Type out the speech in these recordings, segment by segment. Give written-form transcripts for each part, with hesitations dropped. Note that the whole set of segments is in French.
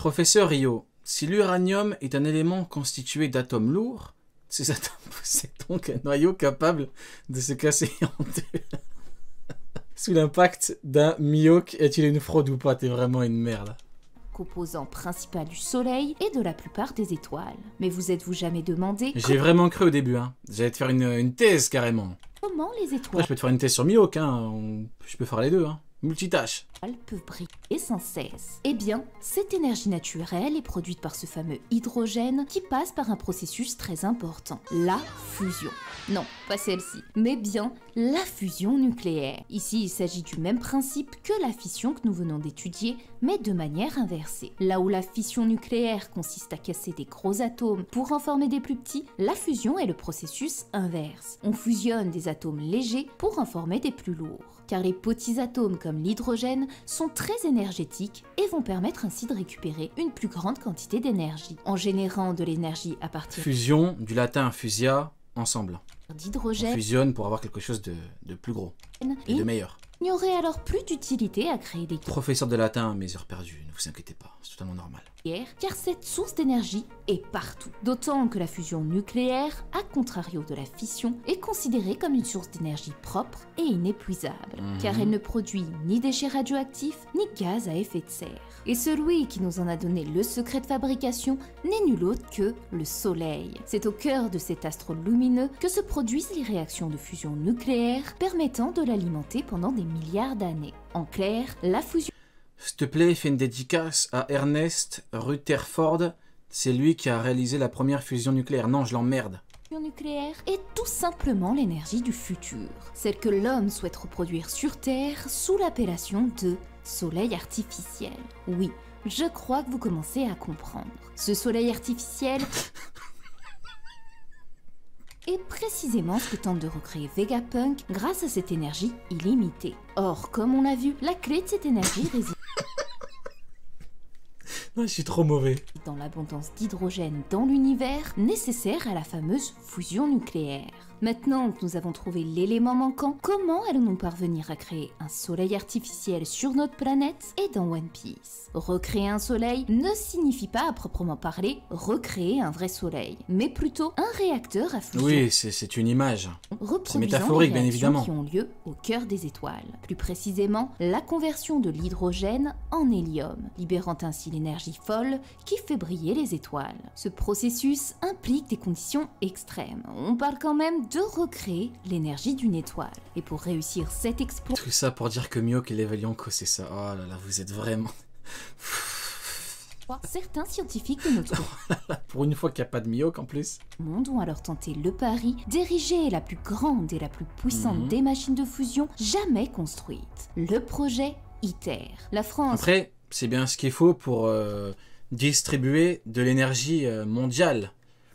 Professeur Rio, si l'uranium est un élément constitué d'atomes lourds, ces atomes possèdent donc un noyau capable de se casser en deux. Sous l'impact d'un Mihawk, est-il une fraude ou pas? T'es vraiment une merde. Composant principal du Soleil et de la plupart des étoiles. Mais vous êtes-vous jamais demandé J'ai vraiment cru au début, hein. J'allais te faire une thèse carrément. comment les Après, étoiles je peux te faire une thèse sur Mihawk, hein. Je peux faire les deux, hein. Multitâche. peuvent briller sans cesse? Eh bien, cette énergie naturelle est produite par ce fameux hydrogène qui passe par un processus très important, la fusion. Non, pas celle-ci, mais bien la fusion nucléaire. Ici, il s'agit du même principe que la fission que nous venons d'étudier, mais de manière inversée. Là où la fission nucléaire consiste à casser des gros atomes pour en former des plus petits, la fusion est le processus inverse. On fusionne des atomes légers pour en former des plus lourds. Car les petits atomes comme l'hydrogène sont très énergétiques et vont permettre ainsi de récupérer une plus grande quantité d'énergie, en générant de l'énergie à partir Fusion, du latin fusia, ensemble. On d'hydrogène. fusionne pour avoir quelque chose de plus gros et de meilleur. Il n'y aurait alors plus d'utilité à créer des Professeur de latin, mes heures perdues, ne vous inquiétez pas, c'est totalement normal. guerres, car cette source d'énergie est partout. D'autant que la fusion nucléaire, à contrario de la fission, est considérée comme une source d'énergie propre et inépuisable, car elle ne produit ni déchets radioactifs, ni gaz à effet de serre. Et celui qui nous en a donné le secret de fabrication n'est nul autre que le Soleil. C'est au cœur de cet astre lumineux que se produisent les réactions de fusion nucléaire permettant de l'alimenter pendant des milliards d'années. En clair, la fusion S'il te plaît, fais une dédicace à Ernest Rutherford, c'est lui qui a réalisé la première fusion nucléaire. Non, je l'emmerde. nucléaire est tout simplement l'énergie du futur, celle que l'homme souhaite reproduire sur Terre sous l'appellation de soleil artificiel. Oui, je crois que vous commencez à comprendre. Ce soleil artificiel est précisément ce que tente de recréer Vegapunk grâce à cette énergie illimitée. Or, comme on l'a vu, la clé de cette énergie réside Non, je suis trop mauvais. dans l'abondance d'hydrogène dans l'univers nécessaire à la fameuse fusion nucléaire. Maintenant que nous avons trouvé l'élément manquant, comment allons-nous parvenir à créer un soleil artificiel sur notre planète et dans One Piece? Recréer un soleil ne signifie pas à proprement parler recréer un vrai soleil, mais plutôt un réacteur à fusion. Oui, c'est une image. Reproduisant métaphorique, les bien réactions évidemment. qui ont lieu au cœur des étoiles. Plus précisément, la conversion de l'hydrogène en hélium, libérant ainsi l'énergie folle qui fait briller les étoiles. Ce processus implique des conditions extrêmes. On parle quand même de recréer l'énergie d'une étoile. Et pour réussir cet exploit, Tout ça pour dire que Mihawk et l'Evelyonko, c'est ça. Oh là là, vous êtes vraiment... certains scientifiques de notre Pour une fois qu'il n'y a pas de Mihawk en plus. monde ont alors tenté le pari d'ériger la plus grande et la plus puissante des machines de fusion jamais construites. Le projet ITER. La France Après, c'est bien ce qu'il faut pour distribuer de l'énergie mondiale.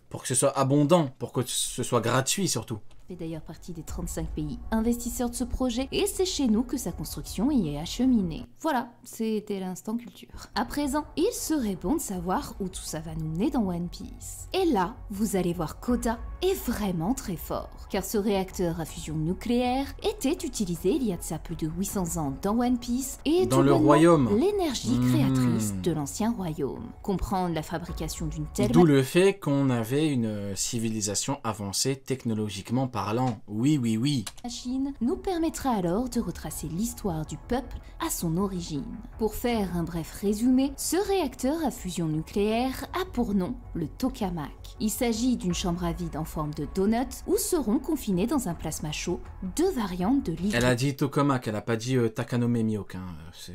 Pour que ce soit abondant, pour que ce soit gratuit surtout. fait d'ailleurs partie des 35 pays investisseurs de ce projet et c'est chez nous que sa construction y est acheminée. Voilà, c'était l'instant culture. À présent, il serait bon de savoir où tout ça va nous mener dans One Piece. Et là, vous allez voir qu'Oda est vraiment très fort, car ce réacteur à fusion nucléaire était utilisé il y a de ça plus de 800 ans dans One Piece et est Dans tout le bonnement royaume. l'énergie créatrice de l'ancien royaume. Comprendre la fabrication d'une telle D'où le fait qu'on avait une civilisation avancée technologiquement parlant. Oui, oui, oui. machine nous permettra alors de retracer l'histoire du peuple à son origine. Pour faire un bref résumé, ce réacteur à fusion nucléaire a pour nom le tokamak. Il s'agit d'une chambre à vide en forme de donut où seront confinés dans un plasma chaud deux variantes de Elle a dit Tokamak, elle a pas dit Takanome Mihawk. Hein.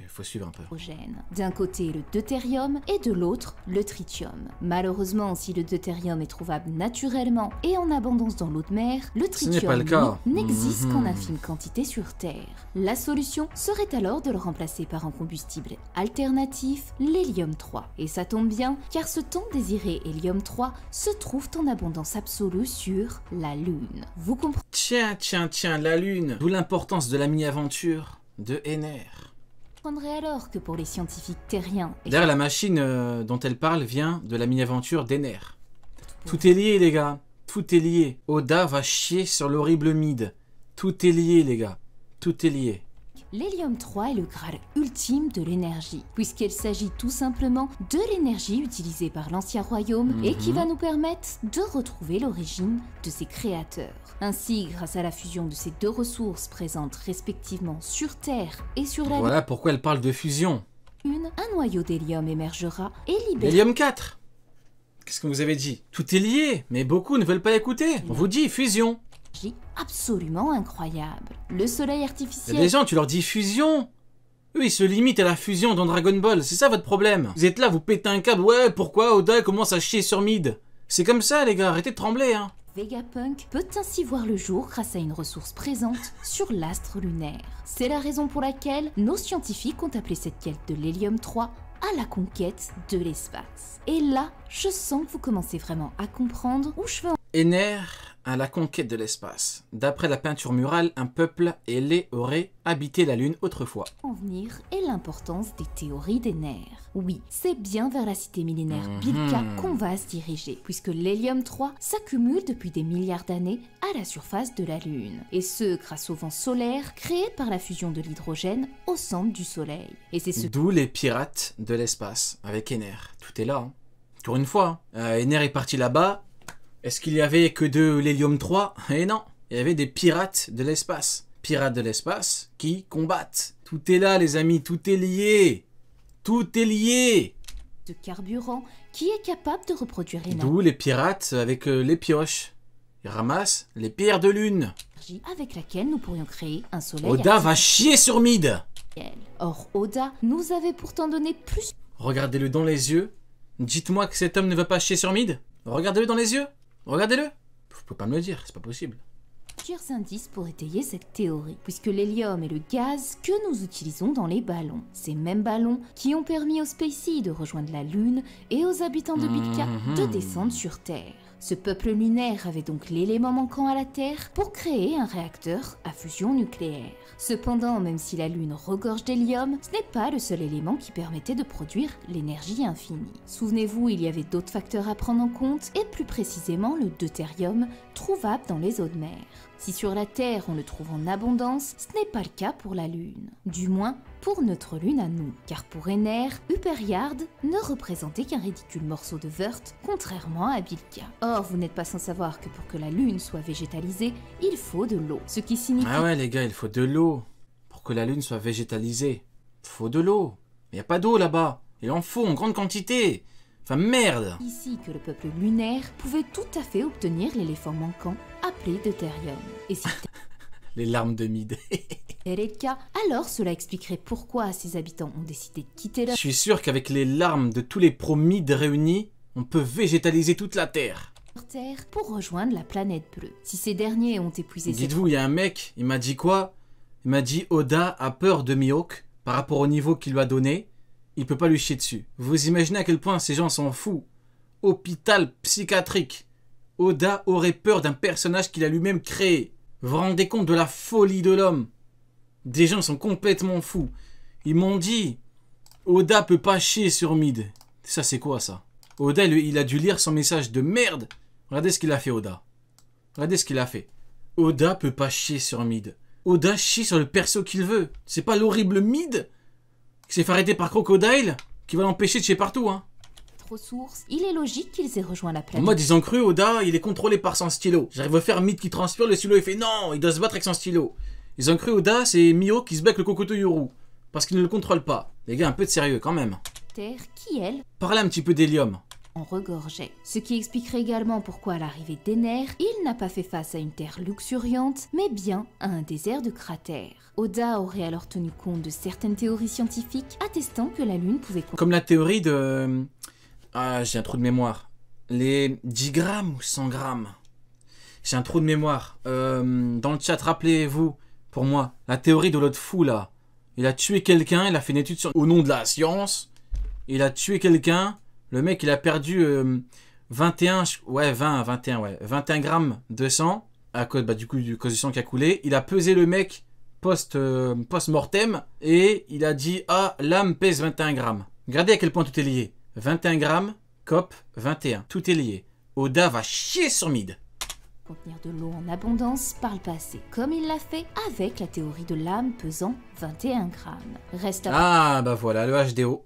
Faut suivre un peu. l'hydrogène. D'un côté le deutérium et de l'autre le tritium. Malheureusement, si le deutérium est trouvable naturellement et en abondance dans l'eau de mer, le n'est tritium pas le cas. lui, n'existe qu'en infime quantité sur Terre. La solution serait alors de le remplacer par un combustible alternatif, l'hélium 3. Et ça tombe bien, car ce tant désiré hélium 3 se trouve en abondance absolue sur la Lune. Vous comprenez Tiens, la Lune. D'où l'importance de la mini-aventure de Ener. alors que pour les scientifiques terriens et D'ailleurs, la machine dont elle parle vient de la mini-aventure d'Ener. Tout est lié, les gars. Tout est lié. Oda va chier sur l'horrible mid. Tout est lié, les gars. Tout est lié. L'hélium 3 est le graal ultime de l'énergie, puisqu'il s'agit tout simplement de l'énergie utilisée par l'ancien royaume et qui va nous permettre de retrouver l'origine de ses créateurs. Ainsi, grâce à la fusion de ces deux ressources présentes respectivement sur Terre et sur la Voilà pourquoi elle parle de fusion. Lune, un noyau d'hélium émergera et libérera L'hélium 4. Qu'est-ce que vous avez dit? Tout est lié, mais beaucoup ne veulent pas écouter. On vous dit fusion. absolument incroyable. Le soleil Il y artificiel a des gens, tu leur dis fusion. Eux, ils se limitent à la fusion dans Dragon Ball. C'est ça votre problème. Vous êtes là, vous pétez un câble. Ouais, pourquoi Oda commence à chier sur Mid? C'est comme ça, les gars. Arrêtez de trembler, hein. Vegapunk peut ainsi voir le jour grâce à une ressource présente sur l'astre lunaire. C'est la raison pour laquelle nos scientifiques ont appelé cette quête de l'hélium 3 à la conquête de l'espace. Et là, je sens que vous commencez vraiment à comprendre où je veux Ener à la conquête de l'espace. D'après la peinture murale, un peuple ailé aurait habité la Lune autrefois. en venir et l'importance des théories des nerfs. Oui, c'est bien vers la cité millénaire Bilka qu'on va se diriger, puisque l'hélium 3 s'accumule depuis des milliards d'années à la surface de la Lune. Et ce, grâce au vent solaire créé par la fusion de l'hydrogène au centre du Soleil. Et c'est ce D'où les pirates de l'espace, avec Ener. Tout est là, hein. Encore une fois, Ener est parti là-bas. Est-ce qu'il y avait que de l'hélium 3? Eh non, il y avait des pirates de l'espace. Pirates de l'espace qui combattent. Tout est là, les amis, tout est lié. Tout est lié. de carburant qui est capable de reproduire l'énergie D'où les pirates avec les pioches. Ils ramassent les pierres de lune. avec laquelle nous pourrions créer un soleil Oda va chier sur Mid. artificiel. Or, Oda nous avait pourtant donné Regardez-le dans les yeux. Dites-moi que cet homme ne va pas chier sur Mid. Regardez-le dans les yeux. Regardez-le. Vous pouvez pas me le dire, c'est pas possible. plusieurs indices pour étayer cette théorie, puisque l'hélium est le gaz que nous utilisons dans les ballons. Ces mêmes ballons qui ont permis aux Spacey de rejoindre la Lune et aux habitants de Bilka de descendre sur Terre. Ce peuple lunaire avait donc l'élément manquant à la Terre pour créer un réacteur à fusion nucléaire. Cependant, même si la Lune regorge d'hélium, ce n'est pas le seul élément qui permettait de produire l'énergie infinie. Souvenez-vous, il y avait d'autres facteurs à prendre en compte, et plus précisément le deutérium, trouvable dans les eaux de mer. Si sur la Terre on le trouve en abondance, ce n'est pas le cas pour la Lune. Du moins, pour notre Lune à nous. Car pour Ener, Uperiard ne représentait qu'un ridicule morceau de Wurt, contrairement à Bilka. Or, vous n'êtes pas sans savoir que pour que la Lune soit végétalisée, il faut de l'eau. Ce qui signifie Ah ouais les gars, il faut de l'eau. Pour que la Lune soit végétalisée. Il faut de l'eau. Il n'y a pas d'eau là-bas. Il en faut en grande quantité. Enfin merde. ici que le peuple lunaire pouvait tout à fait obtenir l'éléphant manquant, appelé deutérium. Et si Les larmes de Mid. tel est le cas, alors cela expliquerait pourquoi ses habitants ont décidé de quitter Je leur suis sûr qu'avec les larmes de tous les pros Mid réunis, on peut végétaliser toute la Terre. Terre pour rejoindre la planète bleue. Si ces derniers ont épuisé cette Dites-vous, il y a un mec, il m'a dit quoi? Il m'a dit Oda a peur de Mihawk par rapport au niveau qu'il lui a donné. Il peut pas lui chier dessus. Vous imaginez à quel point ces gens sont fous. Hôpital psychiatrique. Oda aurait peur d'un personnage qu'il a lui-même créé. Vous vous rendez compte de la folie de l'homme? Des gens sont complètement fous. Ils m'ont dit Oda peut pas chier sur Mid. Ça c'est quoi ça? Oda il a dû lire son message de merde. Regardez ce qu'il a fait Oda. Regardez ce qu'il a fait. Oda peut pas chier sur Mid. Oda chie sur le perso qu'il veut. C'est pas l'horrible Mid qui s'est fait arrêter par Crocodile qui va l'empêcher de chier partout, hein. ressources, il est logique qu'ils aient rejoint la En planète. mode, ils ont cru, Oda, il est contrôlé par son stylo. J'arrive à faire Mid qui transpire, le stylo il fait non, il doit se battre avec son stylo. Ils ont cru, Oda, c'est Mio qui se bat avec le Kokoto Yoru. Parce qu'il ne le contrôle pas. Les gars, un peu de sérieux quand même. Terre qui, elle, Parlez un petit peu d'hélium. en regorgeait. Ce qui expliquerait également pourquoi à l'arrivée d'Ener, il n'a pas fait face à une terre luxuriante, mais bien à un désert de cratères. Oda aurait alors tenu compte de certaines théories scientifiques attestant que la Lune pouvait Comme la théorie de... Ah, j'ai un trou de mémoire. Les 10 grammes ou 100 grammes. J'ai un trou de mémoire. Dans le chat, rappelez-vous, pour moi, la théorie de l'autre fou, là. Il a tué quelqu'un, il a fait une étude au nom de la science. Il a tué quelqu'un. Le mec, il a perdu 21 grammes de sang. À cause, du coup, du cause du sang qui a coulé. Il a pesé le mec post-mortem. Et il a dit, ah, l'âme pèse 21 grammes. Regardez à quel point tout est lié. 21 grammes, COP 21. Tout est lié. Oda va chier sur Mid. contenir de l'eau en abondance par le passé, comme il l'a fait avec la théorie de l'âme pesant 21 grammes. Reste à... Ah, bah voilà, le HDO.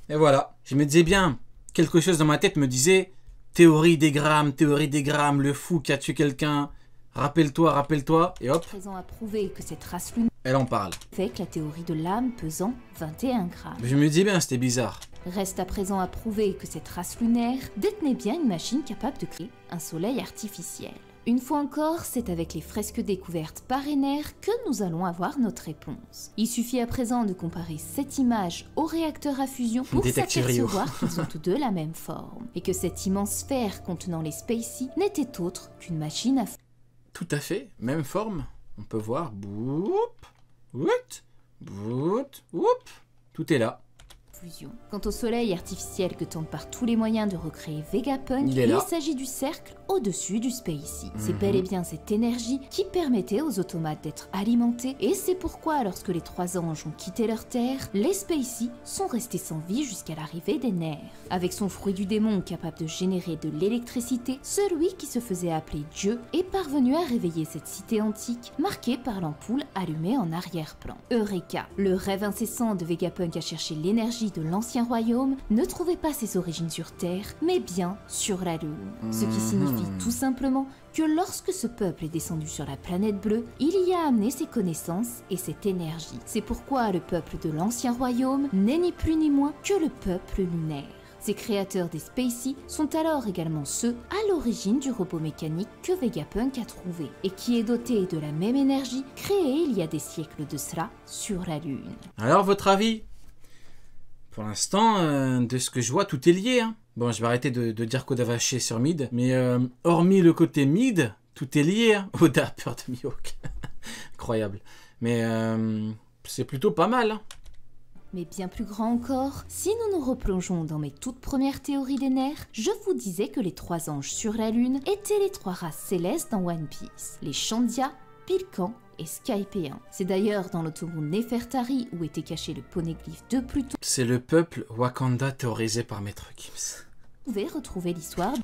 Et voilà. Je me disais bien, quelque chose dans ma tête me disait théorie des grammes, le fou qui a tué quelqu'un. Rappelle-toi, et hop, présent à prouver que cette race lunaire elle en parle. avec la théorie de l'âme pesant 21 grammes. Je me disais bien, c'était bizarre. Reste à présent à prouver que cette race lunaire détenait bien une machine capable de créer un soleil artificiel. Une fois encore, c'est avec les fresques découvertes par Enner que nous allons avoir notre réponse. Il suffit à présent de comparer cette image au réacteur à fusion pour s'apercevoir qu'ils ont tous deux la même forme, et que cette immense sphère contenant les Spacey n'était autre qu'une machine à Tout à fait, même forme. On peut voir, tout est là. fusion. Quant au soleil artificiel que tente par tous les moyens de recréer Vegapunk, il s'agit du cercle au-dessus du Spacey. C'est bel et bien cette énergie qui permettait aux automates d'être alimentés, et c'est pourquoi lorsque les trois anges ont quitté leur terre, les Spacey sont restés sans vie jusqu'à l'arrivée d'Enner. Avec son fruit du démon capable de générer de l'électricité, celui qui se faisait appeler Dieu est parvenu à réveiller cette cité antique marquée par l'ampoule allumée en arrière-plan. Eureka! Le rêve incessant de Vegapunk à chercher l'énergie de l'ancien royaume ne trouvait pas ses origines sur Terre, mais bien sur la Lune. Ce qui signifie tout simplement que lorsque ce peuple est descendu sur la planète bleue, il y a amené ses connaissances et cette énergie. C'est pourquoi le peuple de l'ancien royaume n'est ni plus ni moins que le peuple lunaire. Ces créateurs des Spacey sont alors également ceux à l'origine du robot mécanique que Vegapunk a trouvé, et qui est doté de la même énergie créée il y a des siècles de cela sur la Lune. Alors, votre avis? Pour l'instant, de ce que je vois, tout est lié. Hein. Bon, je vais arrêter de dire qu'Oda va chier sur Mid, mais hormis le côté Mid, tout est lié. Hein. Oda a peur de Mihawk. Incroyable. Mais c'est plutôt pas mal. Hein. Mais bien plus grand encore, si nous nous replongeons dans mes toutes premières théories d'Enner, je vous disais que les trois anges sur la Lune étaient les trois races célestes dans One Piece, les Shandia, Pilcan et Skypéen. C'est d'ailleurs dans l'automonde Nefertari où était caché le poneglyphe de Pluton. C'est le peuple Wakanda théorisé par Maître Gims. Vous pouvez retrouver l'histoire du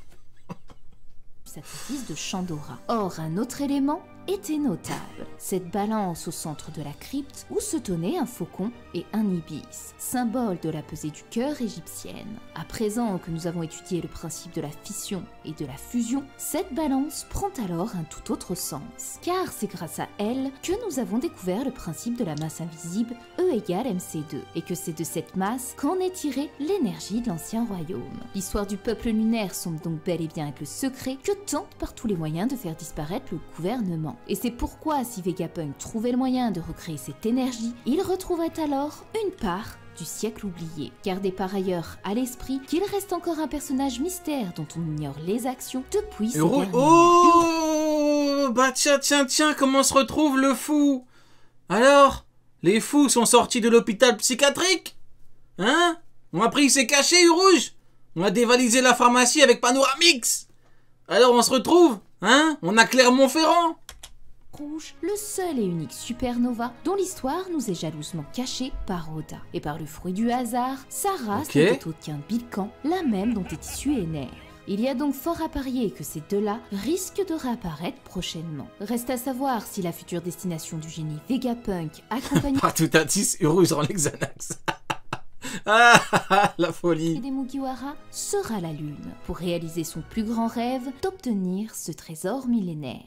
sacrifice de Chandora. Or, un autre élément était notable, cette balance au centre de la crypte où se tenaient un faucon et un ibis, symbole de la pesée du cœur égyptienne. À présent que nous avons étudié le principe de la fission et de la fusion, cette balance prend alors un tout autre sens, car c'est grâce à elle que nous avons découvert le principe de la masse invisible E égale mc2, et que c'est de cette masse qu'en est tirée l'énergie de l'ancien royaume. L'histoire du peuple lunaire semble donc bel et bien être le secret que tente par tous les moyens de faire disparaître le gouvernement. Et c'est pourquoi si Vegapunk trouvait le moyen de recréer cette énergie, il retrouverait alors une part du siècle oublié. Gardez par ailleurs à l'esprit qu'il reste encore un personnage mystère dont on ignore les actions depuis ces derniers mois. Oh, bah tiens, comment se retrouve le fou? Alors, les fous sont sortis de l'hôpital psychiatrique? Hein? On a pris ses cachets, Rouge? On a dévalisé la pharmacie avec Panoramix? Alors on se retrouve? Hein? On a Clermont-Ferrand? Rouge, le seul et unique supernova dont l'histoire nous est jalousement cachée par Oda. Et par le fruit du hasard, sa race n'était autre qu'un Bilkan, la même dont est issu Enner. Il y a donc fort à parier que ces deux-là risquent de réapparaître prochainement. Reste à savoir si la future destination du génie Vegapunk accompagnée par tout un 10 Rouge dans l'Xanax. Ah, la folie. des Mugiwara sera la Lune, pour réaliser son plus grand rêve d'obtenir ce trésor millénaire.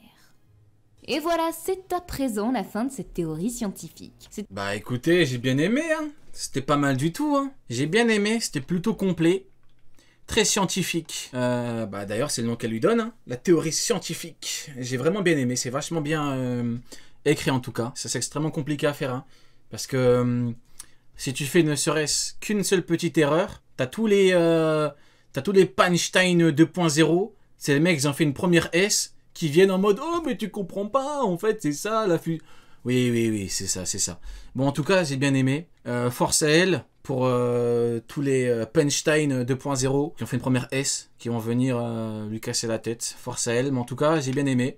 Et voilà, c'est à présent la fin de cette théorie scientifique. Bah écoutez, j'ai bien aimé, hein. C'était pas mal du tout, hein. J'ai bien aimé, c'était plutôt complet. Très scientifique. Bah d'ailleurs, c'est le nom qu'elle lui donne, hein. La théorie scientifique. J'ai vraiment bien aimé, c'est vachement bien écrit en tout cas. Ça c'est extrêmement compliqué à faire, hein. Parce que si tu fais ne serait-ce qu'une seule petite erreur, t'as tous les Einstein 2.0. C'est les mecs, ils ont fait une première S qui viennent en mode « Oh, mais tu comprends pas, en fait, c'est ça, la fusion. » Oui, c'est ça. Bon, en tout cas, j'ai bien aimé. Force à elle pour tous les Einstein 2.0 qui ont fait une première S, qui vont venir lui casser la tête. Force à elle, mais en tout cas, j'ai bien aimé.